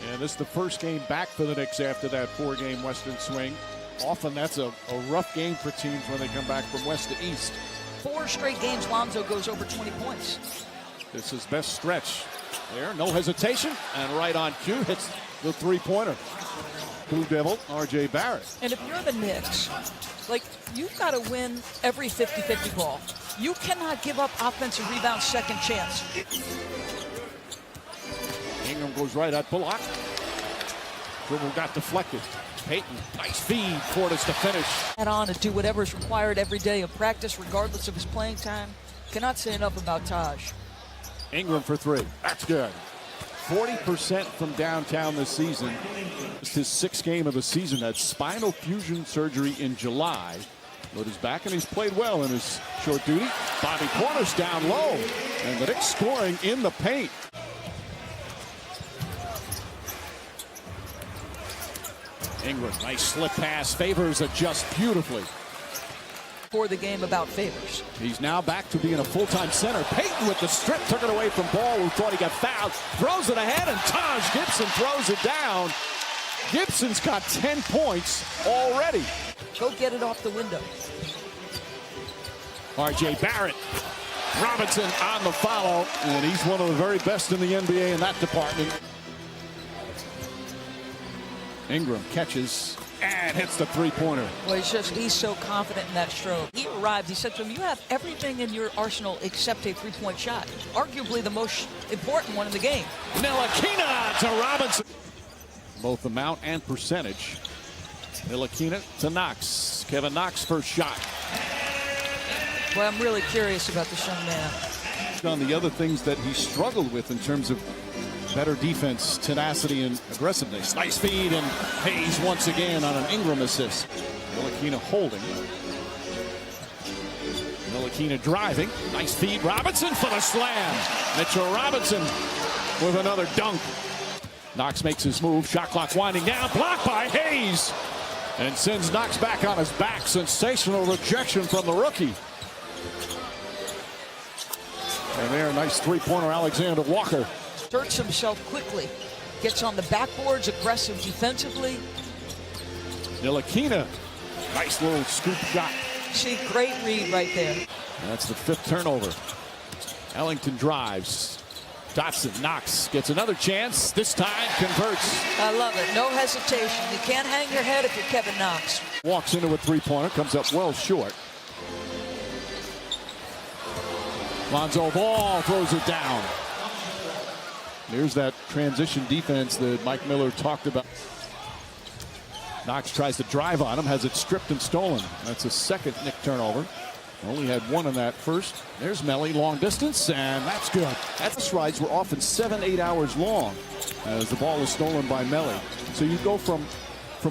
And this is the first game back for the Knicks after that 4-game Western swing. Often that's a rough game for teams when they come back from west to east. 4 straight games Lonzo goes over 20 points. This is best stretch. There, no hesitation, and right on cue hits the three-pointer. Blue Devil, R.J. Barrett. And if you're the Knicks, you've got to win every 50-50 ball. You cannot give up offensive rebound second chance. Ingram goes right at Bullock. Dribble got deflected. Payton, nice feed. Portis to finish. Add on to do whatever is required every day of practice, regardless of his playing time. Cannot say enough about Taj. Ingram for 3. That's good. 40% from downtown this season. It's his 6th game of the season. Had spinal fusion surgery in July. But he's back and he's played well in his short duty. Bobby Portis down low. And the Knicks scoring in the paint. Ingram, nice slip pass. Favors adjust beautifully. For the game about Favors. He's now back to being a full-time center. Payton with the strip, took it away from Ball, who thought he got fouled. Throws it ahead, and Taj Gibson throws it down. Gibson's got 10 points already. Go get it off the window. R.J. Barrett. Robinson on the follow, and he's one of the very best in the NBA in that department. Ingram catches and hits the three-pointer. Well, he's so confident in that stroke. He arrived, he said to him, you have everything in your arsenal except a three-point shot. Arguably the most important one in the game. Ntilikina to Robinson. Both amount and percentage. Ntilikina to Knox. Kevin Knox first shot. Well, I'm really curious about this young man. On the other things that he struggled with in terms of better defense, tenacity, and aggressiveness. Nice feed, and Hayes once again on an Ingram assist. Ntilikina holding. Ntilikina driving. Nice feed. Robinson for the slam. Mitchell Robinson with another dunk. Knox makes his move. Shot clock winding down. Blocked by Hayes. And sends Knox back on his back. Sensational rejection from the rookie. And there, nice three-pointer, Alexander Walker. Asserts himself quickly. Gets on the backboards, aggressive defensively. Ntilikina, nice little scoop shot. See, great read right there. That's the 5th turnover. Ellington drives. Dotson, Knox gets another chance. This time converts. I love it. No hesitation. You can't hang your head if you're Kevin Knox. Walks into a three-pointer, comes up well short. Lonzo Ball throws it down. There's that transition defense that Mike Miller talked about. Knox tries to drive on him, has it stripped and stolen. That's a second Knick turnover. Only had one in that first. There's Melly, long distance, and that's good. Bus rides were often 7-8 hours long as the ball is stolen by Melly. So you go from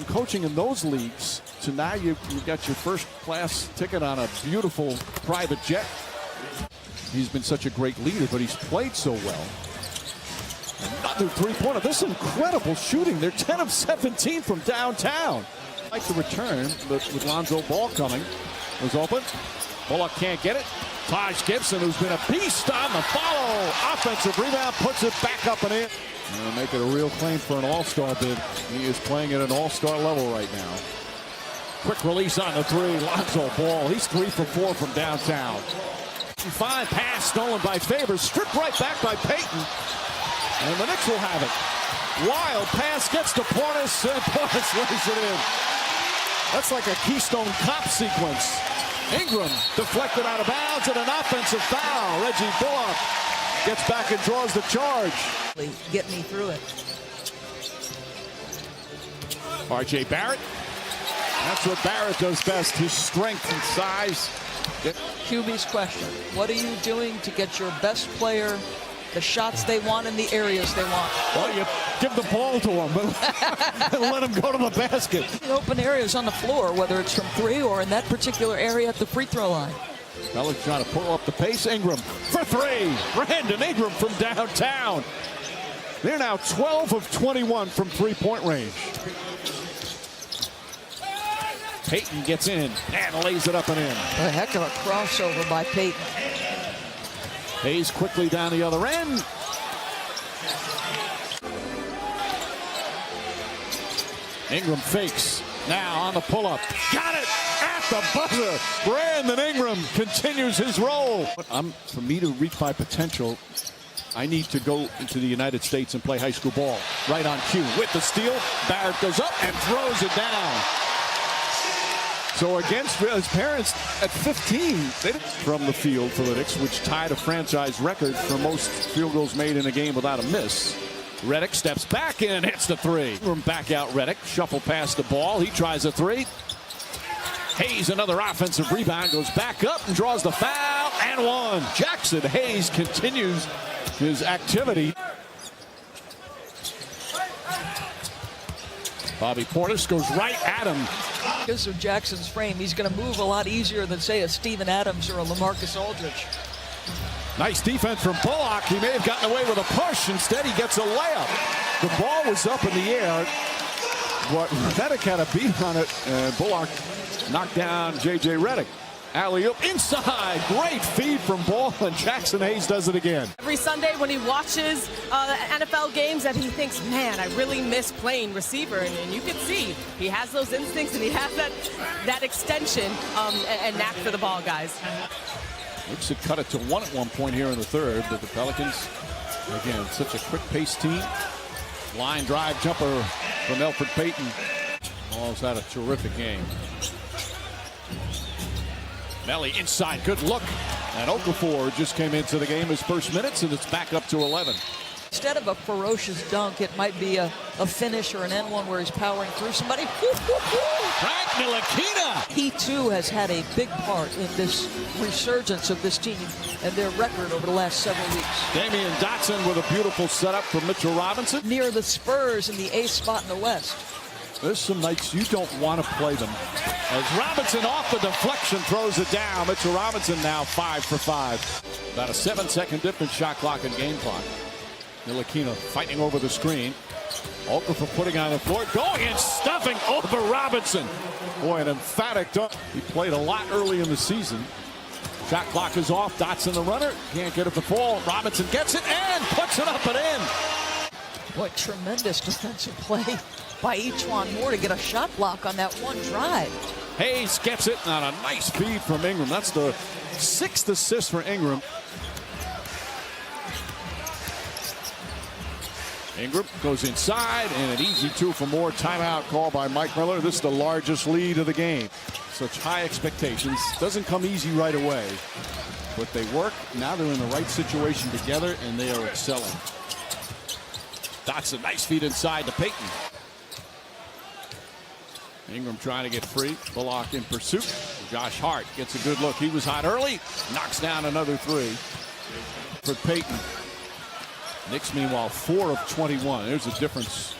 coaching in those leagues to now you got your first class ticket on a beautiful private jet. He's been such a great leader, but he's played so well. Another three-pointer. This incredible shooting. They're 10 of 17 from downtown. Like the return, but with Lonzo Ball coming, was open. Bullock can't get it. Taj Gibson, who's been a beast on the follow. Offensive rebound, puts it back up and in. And make it a real claim for an all-star bid. He is playing at an all-star level right now. Quick release on the three. Lonzo Ball. He's 3 for 4 from downtown. 5 pass stolen by Favors. Stripped right back by Payton. And the Knicks will have it. Wild pass gets to Portis, and Portis lays it in. That's like a Keystone Cop sequence. Ingram deflected out of bounds and an offensive foul. Reggie Bullock gets back and draws the charge. Get me through it. R.J. Barrett. That's what Barrett does best, his strength and size. QB's question, what are you doing to get your best player the shots they want in the areas they want? Well, you give the ball to them and let them go to the basket. The open areas on the floor, whether it's from 3 or in that particular area at the free throw line. Fellas trying to pull up the pace. Ingram for 3. Brandon Ingram from downtown. They're now 12 of 21 from three-point range. Payton gets in and lays it up and in. A heck of a crossover by Payton. Hayes quickly down the other end. Ingram fakes. Now on the pull-up. Got it at the buzzer. Brandon Ingram continues his roll. For me to reach my potential, I need to go into the United States and play high school ball. Right on cue. With the steal, Barrett goes up and throws it down. So against his parents at 15, from the field for the Knicks, which tied a franchise record for most field goals made in a game without a miss. Redick steps back and hits the three. From back out Redick, shuffle past the ball. He tries a three. Hayes, another offensive rebound, goes back up and draws the foul and one. Jackson Hayes continues his activity. Bobby Portis goes right at him. Because of Jackson's frame, he's going to move a lot easier than, say, a Steven Adams or a LaMarcus Aldridge. Nice defense from Bullock. He may have gotten away with a push. Instead, he gets a layup. The ball was up in the air. But Redick had a beat on it, and Bullock knocked down J.J. Redick. Alley-oop inside. Great feed from Ball, and Jackson Hayes does it again. Every Sunday when he watches NFL games that he thinks, man, I really miss playing receiver. And you can see he has those instincts and he has that extension and knack for the ball, guys. Knicks had cut it to one at one point here in the third, but the Pelicans, again, such a quick-paced team. Line drive jumper from Elfrid Payton. Ball's had a terrific game. Melly inside, good look. And Okafor just came into the game his first minutes, and it's back up to 11. Instead of a ferocious dunk, it might be a finish or an N1 where he's powering through somebody. Frank Ntilikina. He, too, has had a big part in this resurgence of this team and their record over the last several weeks. Damian Dotson with a beautiful setup from Mitchell Robinson. Near the Spurs in the eighth spot in the West. There's some nights you don't want to play them. As Robinson off the deflection throws it down. Mitchell Robinson now 5 for 5. About a 7-second difference shot clock and game clock. Ntilikina fighting over the screen. Okafor putting on the floor, going and stuffing over Robinson. Boy, an emphatic dunk. He played a lot early in the season. Shot clock is off. Dotson the runner. Can't get it to fall. Robinson gets it and puts it up and in. What tremendous defensive play by E'Twaun Moore to get a shot block on that one drive. Hayes gets it on a nice feed from Ingram. That's the 6th assist for Ingram. Ingram goes inside, and an easy 2 for Moore. Timeout call by Mike Miller. This is the largest lead of the game. Such high expectations. Doesn't come easy right away, but they work. Now they're in the right situation together, and they are excelling. Dotson, nice feed inside to Payton. Ingram trying to get free. Bullock in pursuit. Josh Hart gets a good look. He was hot early. Knocks down another 3 for Payton. Knicks, meanwhile, 4 of 21. There's a difference.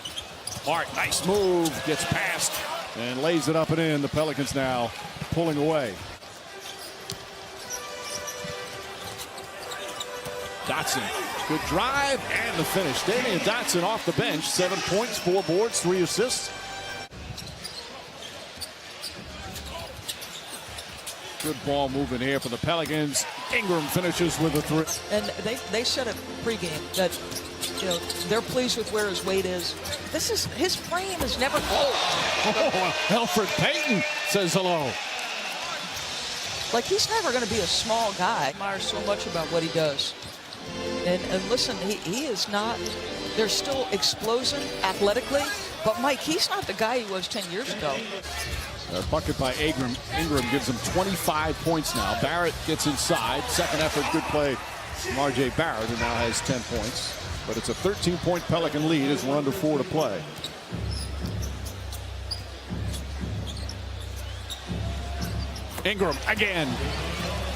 Hart, nice move. Gets past and lays it up and in. The Pelicans now pulling away. Dotson, good drive and the finish. Damian Dotson off the bench. 7 points, 4 boards, 3 assists. Good ball movement here for the Pelicans. Ingram finishes with a 3. And they said it pregame that, you know, they're pleased with where his weight is. His frame is never old. Oh, Elfrid Payton says hello. Like, he's never going to be a small guy. I admire so much about what he does. And listen, he is not, they're still explosion athletically, but Mike, he's not the guy he was 10 years ago. A bucket by Ingram. Ingram gives him 25 points now. Barrett gets inside. Second effort, good play from R.J. Barrett, who now has 10 points. But it's a 13-point Pelican lead as we're under 4 to play. Ingram again.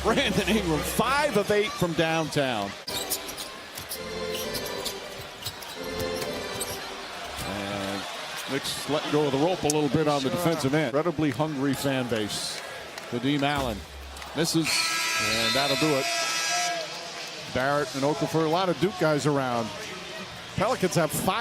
Brandon Ingram, 5 of 8 from downtown. Knicks letting go of the rope a little bit on the defensive end. Incredibly hungry fan base. Kadeem Allen misses, and that'll do it. Barrett and Okafor, a lot of Duke guys around. Pelicans have 5.